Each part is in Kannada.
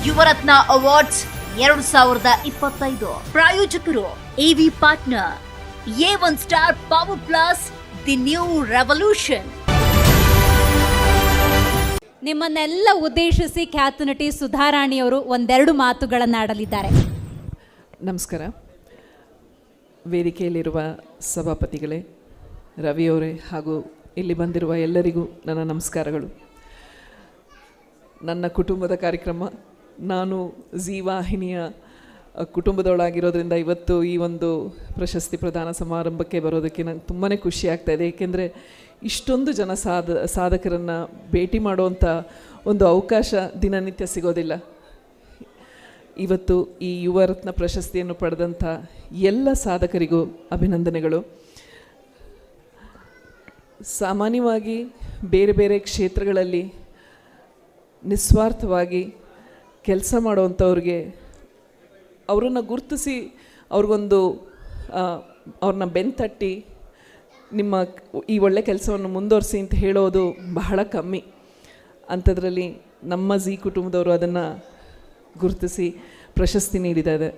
ಯುವರತ್ನ ಅವಾರ್ಡ್ಸ್ 2025 ಪ್ರಾಯೋಜಕರು AV partner A1 star power plus the new revolution. ನಿಮ್ಮನ್ನೆಲ್ಲ ಉದ್ದೇಶಿಸಿ ಖ್ಯಾತ ನಟಿ ಸುಧಾರಾಣಿಯವರು ಒಂದೆರಡು ಮಾತುಗಳನ್ನಾಡಲಿದ್ದಾರೆ. ನಮಸ್ಕಾರ. ವೇದಿಕೆಯಲ್ಲಿರುವ ಸಭಾಪತಿಗಳೇ, ರವಿಯವರೇ ಹಾಗೂ ಇಲ್ಲಿ ಬಂದಿರುವ ಎಲ್ಲರಿಗೂ ನನ್ನ ನಮಸ್ಕಾರಗಳು. ನನ್ನ ಕುಟುಂಬದ ಕಾರ್ಯಕ್ರಮ, ನಾನು ಜೀ ವಾಹಿನಿಯ ಕುಟುಂಬದೊಳಗಿರೋದ್ರಿಂದ ಇವತ್ತು ಈ ಒಂದು ಪ್ರಶಸ್ತಿ ಪ್ರದಾನ ಸಮಾರಂಭಕ್ಕೆ ಬರೋದಕ್ಕೆ ನಂಗೆ ತುಂಬಾ ಖುಷಿ ಆಗ್ತಾಯಿದೆ. ಏಕೆಂದರೆ ಇಷ್ಟೊಂದು ಜನ ಸಾಧಕರನ್ನು ಭೇಟಿ ಮಾಡುವಂಥ ಒಂದು ಅವಕಾಶ ದಿನನಿತ್ಯ ಸಿಗೋದಿಲ್ಲ. ಇವತ್ತು ಈ ಯುವರತ್ನ ಪ್ರಶಸ್ತಿಯನ್ನು ಪಡೆದಂಥ ಎಲ್ಲ ಸಾಧಕರಿಗೂ ಅಭಿನಂದನೆಗಳು. ಸಾಮಾನ್ಯವಾಗಿ ಬೇರೆ ಬೇರೆ ಕ್ಷೇತ್ರಗಳಲ್ಲಿ ನಿಸ್ವಾರ್ಥವಾಗಿ ಕೆಲಸ ಮಾಡುವಂಥವ್ರಿಗೆ ಅವರನ್ನು ಗುರುತಿಸಿ ಅವ್ರಿಗೊಂದು ಅವ್ರನ್ನ ಬೆನ್ತಟ್ಟಿ ನಿಮ್ಮ ಈ ಒಳ್ಳೆ ಕೆಲಸವನ್ನು ಮುಂದುವರಿಸಿ ಅಂತ ಹೇಳೋದು ಬಹಳ ಕಮ್ಮಿ. ಅಂಥದ್ರಲ್ಲಿ ನಮ್ಮ ಜೀ ಕುಟುಂಬದವರು ಅದನ್ನು ಗುರುತಿಸಿ ಪ್ರಶಸ್ತಿ ನೀಡಿದ್ದಾರೆ.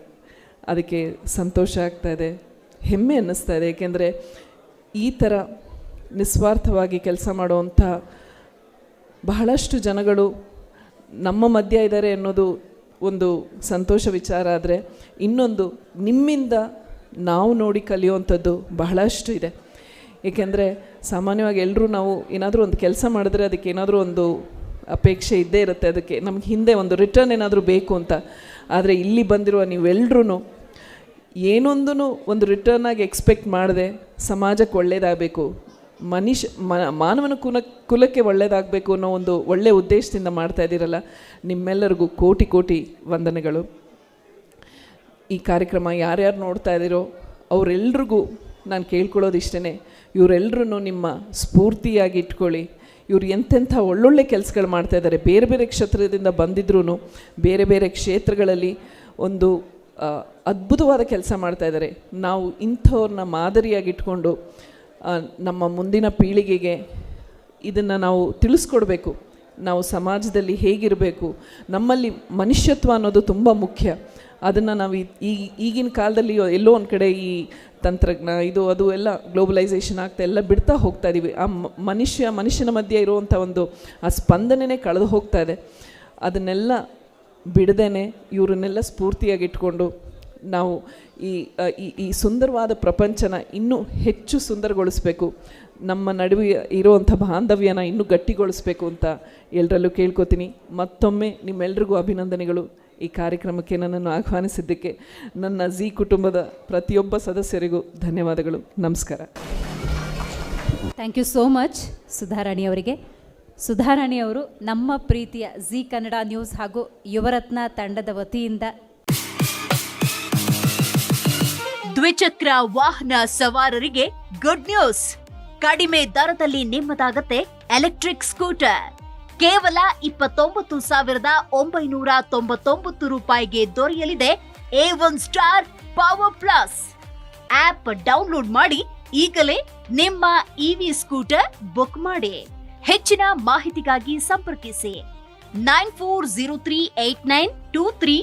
ಅದಕ್ಕೆ ಸಂತೋಷ ಆಗ್ತಾಯಿದೆ, ಹೆಮ್ಮೆ ಅನ್ನಿಸ್ತಾ ಇದೆ. ಏಕೆಂದರೆ ಈ ಥರ ನಿಸ್ವಾರ್ಥವಾಗಿ ಕೆಲಸ ಮಾಡುವಂಥ ಬಹಳಷ್ಟು ಜನಗಳು ನಮ್ಮ ಮಧ್ಯ ಇದ್ದಾರೆ ಅನ್ನೋದು ಒಂದು ಸಂತೋಷ ವಿಚಾರ. ಆದರೆ ಇನ್ನೊಂದು, ನಿಮ್ಮಿಂದ ನಾವು ನೋಡಿ ಕಲಿಯುವಂಥದ್ದು ಬಹಳಷ್ಟು ಇದೆ. ಏಕೆಂದರೆ ಸಾಮಾನ್ಯವಾಗಿ ಎಲ್ಲರೂ ನಾವು ಏನಾದರೂ ಒಂದು ಕೆಲಸ ಮಾಡಿದ್ರೆ ಅದಕ್ಕೆ ಏನಾದರೂ ಒಂದು ಅಪೇಕ್ಷೆ ಇದ್ದೇ ಇರುತ್ತೆ, ಅದಕ್ಕೆ ನಮ್ಗೆ ಹಿಂದೆ ಒಂದು ರಿಟರ್ನ್ ಏನಾದರೂ ಬೇಕು ಅಂತ. ಆದರೆ ಇಲ್ಲಿ ಬಂದಿರುವ ನೀವೆಲ್ಲರೂ ಏನೊಂದೂ ಒಂದು ರಿಟರ್ನಾಗಿ ಎಕ್ಸ್ಪೆಕ್ಟ್ ಮಾಡದೆ ಸಮಾಜಕ್ಕೆ ಒಳ್ಳೆಯದಾಗಬೇಕು, ಮಾನವನ ಕುಲಕ್ಕೆ ಒಳ್ಳೆಯದಾಗಬೇಕು ಅನ್ನೋ ಒಂದು ಒಳ್ಳೆಯ ಉದ್ದೇಶದಿಂದ ಮಾಡ್ತಾ ಇದ್ದೀರಲ್ಲ, ನಿಮ್ಮೆಲ್ಲರಿಗೂ ಕೋಟಿ ಕೋಟಿ ವಂದನೆಗಳು. ಈ ಕಾರ್ಯಕ್ರಮ ಯಾರ್ಯಾರು ನೋಡ್ತಾ ಇದ್ದೀರೋ ಅವರೆಲ್ರಿಗೂ ನಾನು ಕೇಳ್ಕೊಳ್ಳೋದು ಇಷ್ಟೇ, ಇವರೆಲ್ಲರೂ ನಿಮ್ಮ ಸ್ಫೂರ್ತಿಯಾಗಿ ಇಟ್ಕೊಳ್ಳಿ. ಇವ್ರು ಎಂತೆಂಥ ಒಳ್ಳೊಳ್ಳೆ ಕೆಲಸಗಳು ಮಾಡ್ತಾಯಿದ್ದಾರೆ. ಬೇರೆ ಬೇರೆ ಕ್ಷೇತ್ರದಿಂದ ಬಂದಿದ್ರೂ ಬೇರೆ ಬೇರೆ ಕ್ಷೇತ್ರಗಳಲ್ಲಿ ಒಂದು ಅದ್ಭುತವಾದ ಕೆಲಸ ಮಾಡ್ತಾಯಿದ್ದಾರೆ. ನಾವು ಇಂಥವ್ರನ್ನ ಮಾದರಿಯಾಗಿ ಇಟ್ಕೊಂಡು ನಮ್ಮ ಮುಂದಿನ ಪೀಳಿಗೆಗೆ ಇದನ್ನು ನಾವು ತಿಳಿಸ್ಕೊಡ್ಬೇಕು. ನಾವು ಸಮಾಜದಲ್ಲಿ ಹೇಗಿರಬೇಕು, ನಮ್ಮಲ್ಲಿ ಮನುಷ್ಯತ್ವ ಅನ್ನೋದು ತುಂಬ ಮುಖ್ಯ. ಅದನ್ನು ನಾವು ಈಗಿನ ಕಾಲದಲ್ಲಿ ಎಲ್ಲೋ ಒಂದು ಕಡೆ ಈ ತಂತ್ರಜ್ಞಾನ ಇದು ಅದು ಎಲ್ಲ ಗ್ಲೋಬಲೈಸೇಷನ್ ಆಗ್ತಾ ಎಲ್ಲ ಬಿಡ್ತಾ ಹೋಗ್ತಾ ಇದ್ದೀವಿ. ಆ ಮನುಷ್ಯನ ಮಧ್ಯೆ ಇರುವಂಥ ಒಂದು ಆ ಸ್ಪಂದನೆ ಕಳೆದು ಹೋಗ್ತಾ ಇದೆ. ಅದನ್ನೆಲ್ಲ ಬಿಡದೇನೆ ಇವರನ್ನೆಲ್ಲ ಸ್ಫೂರ್ತಿಯಾಗಿ ಇಟ್ಕೊಂಡು ನಾವು ಈ ಸುಂದರವಾದ ಪ್ರಪಂಚನ ಇನ್ನೂ ಹೆಚ್ಚು ಸುಂದರಗೊಳಿಸಬೇಕು, ನಮ್ಮ ನಡುವೆ ಇರುವಂಥ ಬಾಂಧವ್ಯನ ಇನ್ನೂ ಗಟ್ಟಿಗೊಳಿಸಬೇಕು ಅಂತ ಎಲ್ಲರಲ್ಲೂ ಕೇಳ್ಕೊತೀನಿ. ಮತ್ತೊಮ್ಮೆ ನಿಮ್ಮೆಲ್ರಿಗೂ ಅಭಿನಂದನೆಗಳು. ಈ ಕಾರ್ಯಕ್ರಮಕ್ಕೆ ನನ್ನನ್ನು ಆಹ್ವಾನಿಸಿದ್ದಕ್ಕೆ ನನ್ನ ಜೀ ಕುಟುಂಬದ ಪ್ರತಿಯೊಬ್ಬ ಸದಸ್ಯರಿಗೂ ಧನ್ಯವಾದಗಳು. ನಮಸ್ಕಾರ. ಥ್ಯಾಂಕ್ ಯು ಸೋ ಮಚ್ ಸುಧಾರಾಣಿಯವರಿಗೆ. ಸುಧಾರಾಣಿಯವರು ನಮ್ಮ ಪ್ರೀತಿಯ ಜೀ ಕನ್ನಡ ನ್ಯೂಸ್ ಹಾಗೂ ಯುವರತ್ನ ತಂಡದ ವತಿಯಿಂದ ದ್ವಿಚಕ್ರ ವಾಹನ ಸವಾರರಿಗೆ ಗುಡ್ ನ್ಯೂಸ್. ಕಡಿಮೆ ದರದಲ್ಲಿ ನಿಮ್ಮದಾಗತ್ತೆ ಎಲೆಕ್ಟ್ರಿಕ್ ಸ್ಕೂಟರ್. ಕೇವಲ 29,999 ರೂಪಾಯಿಗೆ ದೊರೆಯಲಿದೆ A1 star power plus. App download ಮಾಡಿ ಈಗಲೇ ನಿಮ್ಮ ಇವಿ ಸ್ಕೂಟರ್ ಬುಕ್ ಮಾಡಿ. ಹೆಚ್ಚಿನ ಮಾಹಿತಿಗಾಗಿ ಸಂಪರ್ಕಿಸಿ 9403892333.